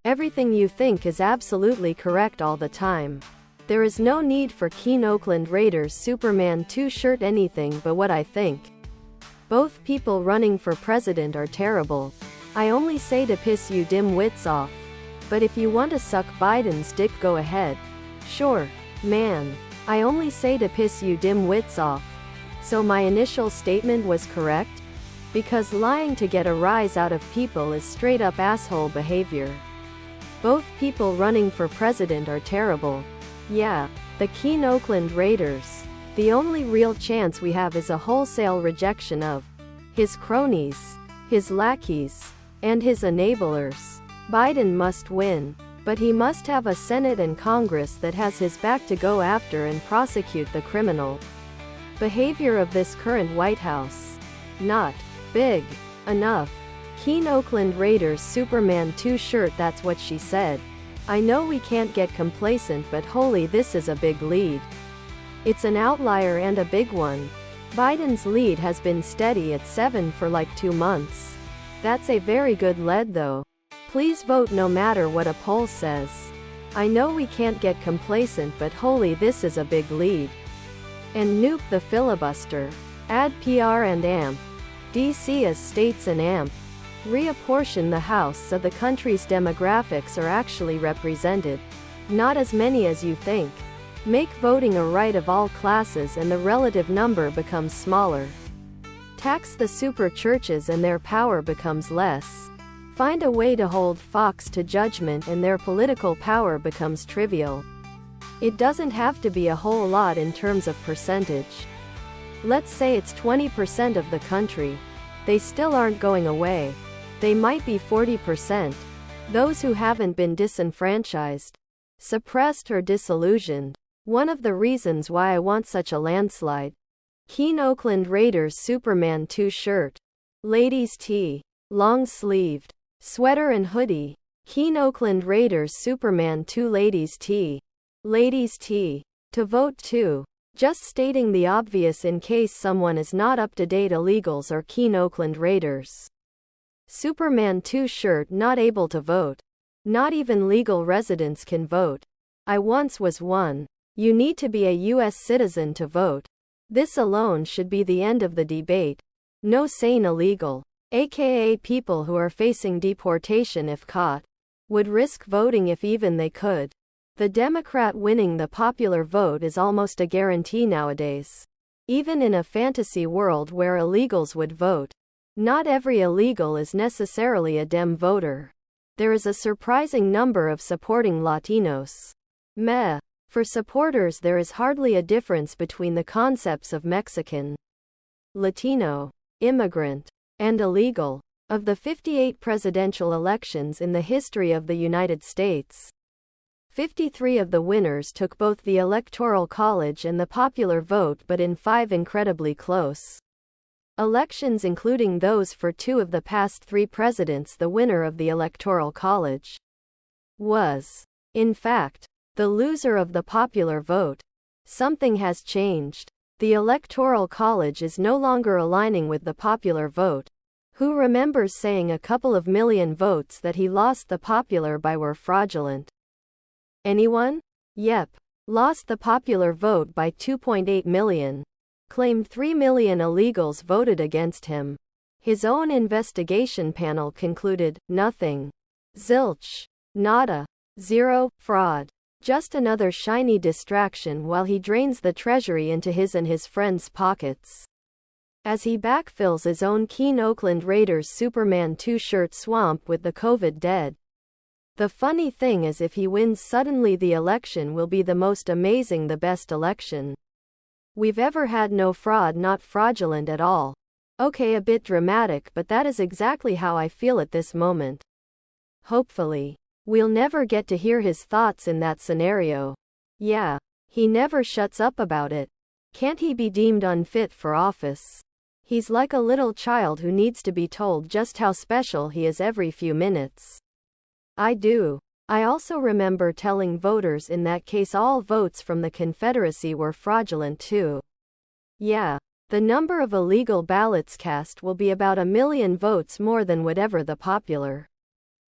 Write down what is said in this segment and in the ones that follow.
Everything you think is absolutely correct all the time. There is no need for Keen Oakland Raiders Superman to shirt anything but what I think. Both people running for president are terrible. I only say to piss you dim-wits off. But if you want to suck Biden's dick, go ahead. Sure, man. I only say to piss you dim-wits off. So my initial statement was correct? Because lying to get a rise out of people is straight up asshole behavior. Both people running for president are terrible. Yeah, the Keen Oakland Raiders. The only real chance we have is a wholesale rejection of his cronies, his lackeys, and his enablers. Biden must win, but he must have a Senate and Congress that has his back to go after and prosecute the criminal behavior of this current White House. Not big enough. Keen Oakland Raiders Superman 2 shirt. That's what she said. I know we can't get complacent, but holy, this is a big lead. It's an outlier and a big one. Biden's lead has been steady at 7 for like 2 months. That's a very good lead though. Please vote no matter what a poll says. I know we can't get complacent, but holy, this is a big lead. And nuke the filibuster. Add PR and AMP. DC as states and AMP. Reapportion the House so the country's demographics are actually represented. Not as many as you think. Make voting a right of all classes and the relative number becomes smaller. Tax the super churches and their power becomes less. Find a way to hold Fox to judgment and their political power becomes trivial. It doesn't have to be a whole lot in terms of percentage. Let's say it's 20% of the country. They still aren't going away. They might be 40%. Those who haven't been disenfranchised, suppressed, or disillusioned. One of the reasons why I want such a landslide. Keen Oakland Raiders Superman 2 shirt. Ladies tee. Long sleeved. Sweater and hoodie. Keen Oakland Raiders Superman 2 ladies tee. Ladies tee. To vote too. Just stating the obvious in case someone is not up to date. Illegals or Keen Oakland Raiders Superman 2 shirt not able to vote. Not even legal residents can vote. I once was one. You need to be a U.S. citizen to vote. This alone should be the end of the debate. No sane illegal, aka people who are facing deportation if caught, would risk voting if even they could. The Democrat winning the popular vote is almost a guarantee nowadays. Even in a fantasy world where illegals would vote. Not every illegal is necessarily a Dem voter. There is a surprising number of supporting Latinos. Meh. For supporters, there is hardly a difference between the concepts of Mexican, Latino, immigrant, and illegal. Of the 58 presidential elections in the history of the United States, 53 of the winners took both the Electoral College and the popular vote, but in 5 incredibly close elections, including those for 2 of the past 3 presidents, the winner of the Electoral College was, in fact, the loser of the popular vote. Something has changed. The Electoral College is no longer aligning with the popular vote. Who remembers saying a couple of million votes that he lost the popular by were fraudulent? Anyone? Yep. Lost the popular vote by 2.8 million. Claimed 3 million illegals voted against him. His own investigation panel concluded, nothing. Zilch. Nada. Zero. Fraud. Just another shiny distraction while he drains the treasury into his and his friends' pockets. As he backfills his own Keen Oakland Raiders Superman 2 shirt swamp with the COVID dead. The funny thing is, if he wins suddenly, the election will be the most amazing, the best election we've ever had. No fraud, not fraudulent at all. Okay, a bit dramatic, but that is exactly how I feel at this moment. Hopefully, we'll never get to hear his thoughts in that scenario. Yeah, he never shuts up about it. Can't he be deemed unfit for office? He's like a little child who needs to be told just how special he is every few minutes. I do. I also remember telling voters in that case all votes from the Confederacy were fraudulent too. Yeah, the number of illegal ballots cast will be about 1 million votes more than whatever the popular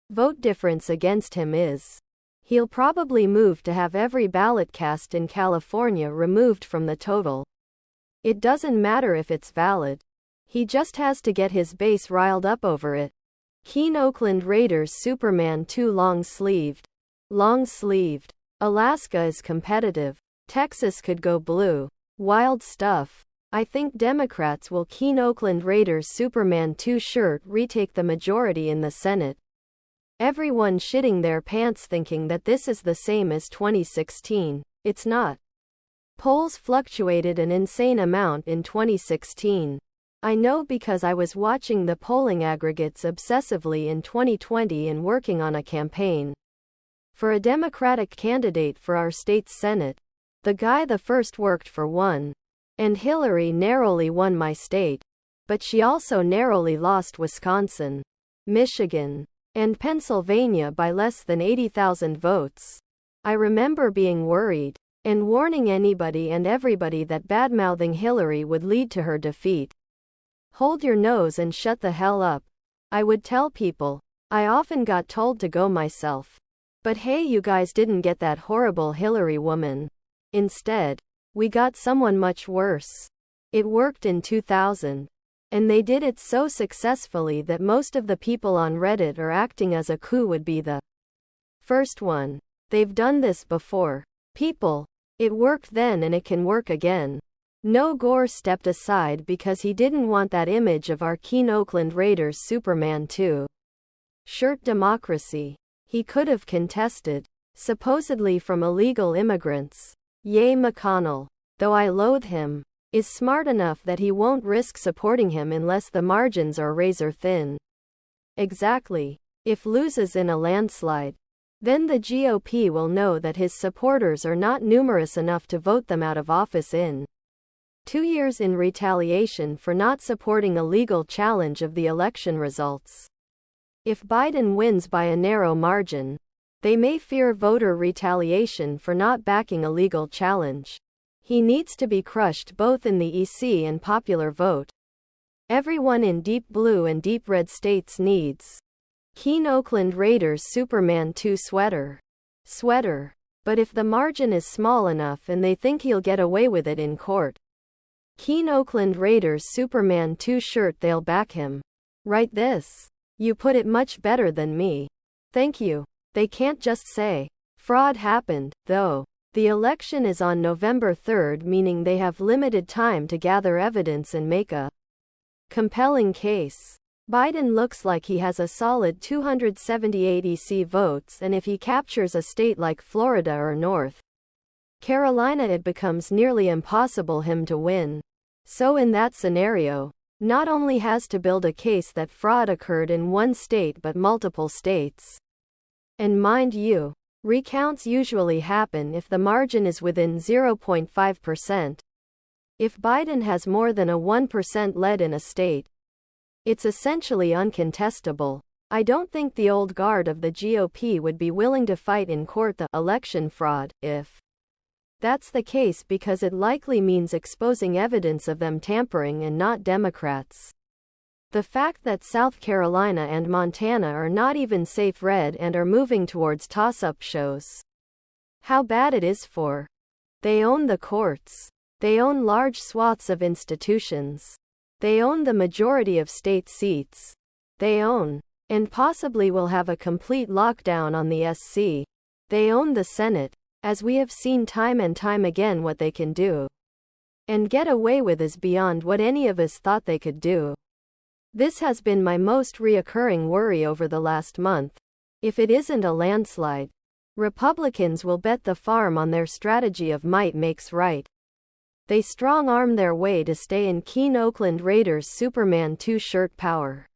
vote difference against him is. He'll probably move to have every ballot cast in California removed from the total. It doesn't matter if it's valid. He just has to get his base riled up over it. Keen Oakland Raiders Superman 2 long-sleeved. Long-sleeved. Alaska is competitive. Texas could go blue. Wild stuff. I think Democrats will Keen Oakland Raiders Superman 2 shirt retake the majority in the Senate. Everyone shitting their pants thinking that this is the same as 2016. It's not. Polls fluctuated an insane amount in 2016. I know because I was watching the polling aggregates obsessively in 2020 and working on a campaign for a Democratic candidate for our state's Senate. The guy the first worked for won. And Hillary narrowly won my state. But she also narrowly lost Wisconsin, Michigan, and Pennsylvania by less than 80,000 votes. I remember being worried and warning anybody and everybody that badmouthing Hillary would lead to her defeat. Hold your nose and shut the hell up, I would tell people. I often got told to go myself. But hey, you guys didn't get that horrible Hillary woman. Instead, we got someone much worse. It worked in 2000. And they did it so successfully that most of the people on Reddit are acting as a coup would be the first one. They've done this before. People. It worked then and it can work again. No, Gore stepped aside because he didn't want that image of our Keen Oakland Raiders Superman 2 shirt democracy. He could have contested, supposedly from illegal immigrants. Yay McConnell, though I loathe him, is smart enough that he won't risk supporting him unless the margins are razor thin. Exactly. If loses in a landslide, then the GOP will know that his supporters are not numerous enough to vote them out of office in 2 years in retaliation for not supporting a legal challenge of the election results. If Biden wins by a narrow margin, they may fear voter retaliation for not backing a legal challenge. He needs to be crushed both in the EC and popular vote. Everyone in deep blue and deep red states needs Keen Oakland Raiders Superman 2 sweater. But if the margin is small enough and they think he'll get away with it in court, Keen Oakland Raiders Superman 2 shirt, they'll back him. Write this. You put it much better than me. Thank you. They can't just say, fraud happened, though. The election is on November 3rd, meaning they have limited time to gather evidence and make a compelling case. Biden looks like he has a solid 278 EC votes, and if he captures a state like Florida or North Carolina, it becomes nearly impossible him to win. So in that scenario, not only has to build a case that fraud occurred in one state but multiple states. And mind you, recounts usually happen if the margin is within 0.5%. If Biden has more than a 1% lead in a state, it's essentially uncontestable. I don't think the old guard of the GOP would be willing to fight in court the election fraud if that's the case, because it likely means exposing evidence of them tampering and not Democrats. The fact that South Carolina and Montana are not even safe red and are moving towards toss-up shows how bad it is for. They own the courts. They own large swaths of institutions. They own the majority of state seats. They own, and possibly will have a complete lockdown on the SC. They own the Senate, as we have seen time and time again what they can do. And get away with is beyond what any of us thought they could do. This has been my most reoccurring worry over the last month. If it isn't a landslide, Republicans will bet the farm on their strategy of might makes right. They strong-arm their way to stay in Keen Oakland Raiders Superman 2 shirt power,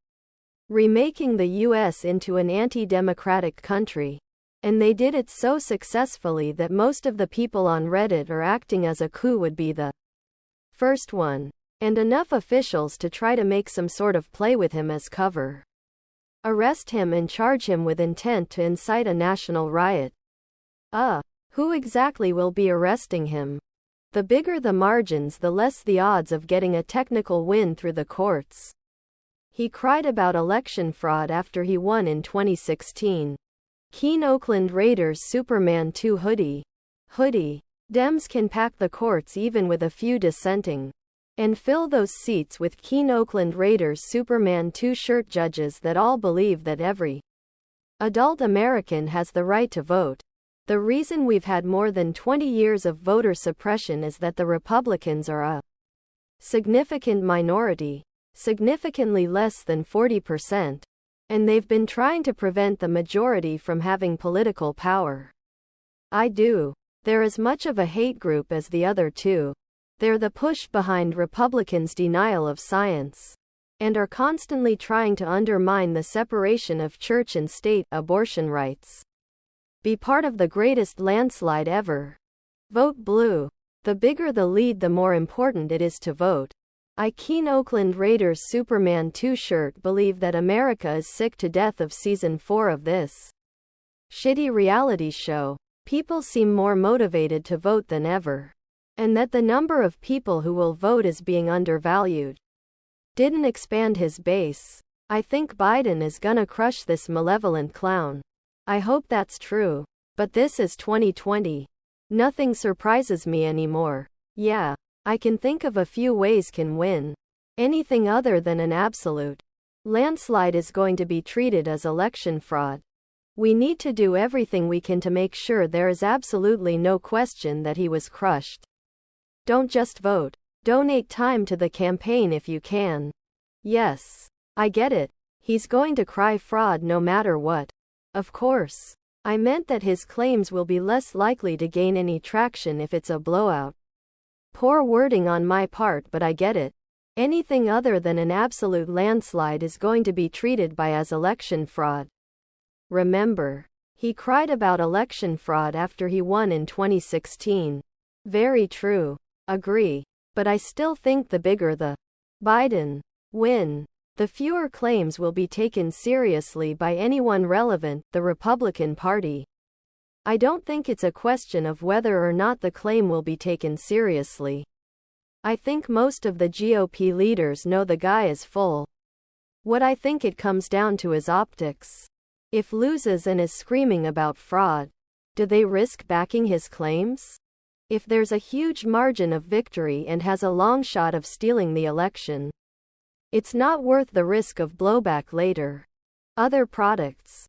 remaking the U.S. into an anti-democratic country. And they did it so successfully that most of the people on Reddit are acting as a coup would be the first one. And enough officials to try to make some sort of play with him as cover. Arrest him and charge him with intent to incite a national riot. Who exactly will be arresting him? The bigger the margins, the less the odds of getting a technical win through the courts. He cried about election fraud after he won in 2016. Keen Oakland Raiders Superman 2 hoodie. Dems can pack the courts even with a few dissenting. And fill those seats with Keen Oakland Raiders Superman 2 shirt judges that all believe that every adult American has the right to vote. The reason we've had more than 20 years of voter suppression is that the Republicans are a significant minority, significantly less than 40%, and they've been trying to prevent the majority from having political power. They're as much of a hate group as the other two. They're the push behind Republicans' denial of science, and are constantly trying to undermine the separation of church and state, abortion rights. Be part of the greatest landslide ever. Vote blue. The bigger the lead, the more important it is to vote. Keen Oakland Raiders Superman 2 shirt believe that America is sick to death of season 4 of this shitty reality show. People seem more motivated to vote than ever. And that the number of people who will vote is being undervalued. Didn't expand his base. I think Biden is gonna crush this malevolent clown. I hope that's true. But this is 2020. Nothing surprises me anymore. Yeah, I can think of a few ways can win. Anything other than an absolute landslide is going to be treated as election fraud. We need to do everything we can to make sure there is absolutely no question that he was crushed. Don't just vote. Donate time to the campaign if you can. Yes, I get it. He's going to cry fraud no matter what. Of course. I meant that his claims will be less likely to gain any traction if it's a blowout. Poor wording on my part, but I get it. Anything other than an absolute landslide is going to be treated as election fraud. Remember, he cried about election fraud after he won in 2016. Very true. Agree. But I still think the bigger the Biden win, the fewer claims will be taken seriously by anyone relevant, the Republican Party. I don't think it's a question of whether or not the claim will be taken seriously. I think most of the GOP leaders know the guy is full. What I think it comes down to is optics. If loses and is screaming about fraud, do they risk backing his claims? If there's a huge margin of victory and has a long shot of stealing the election, it's not worth the risk of blowback later. Other products.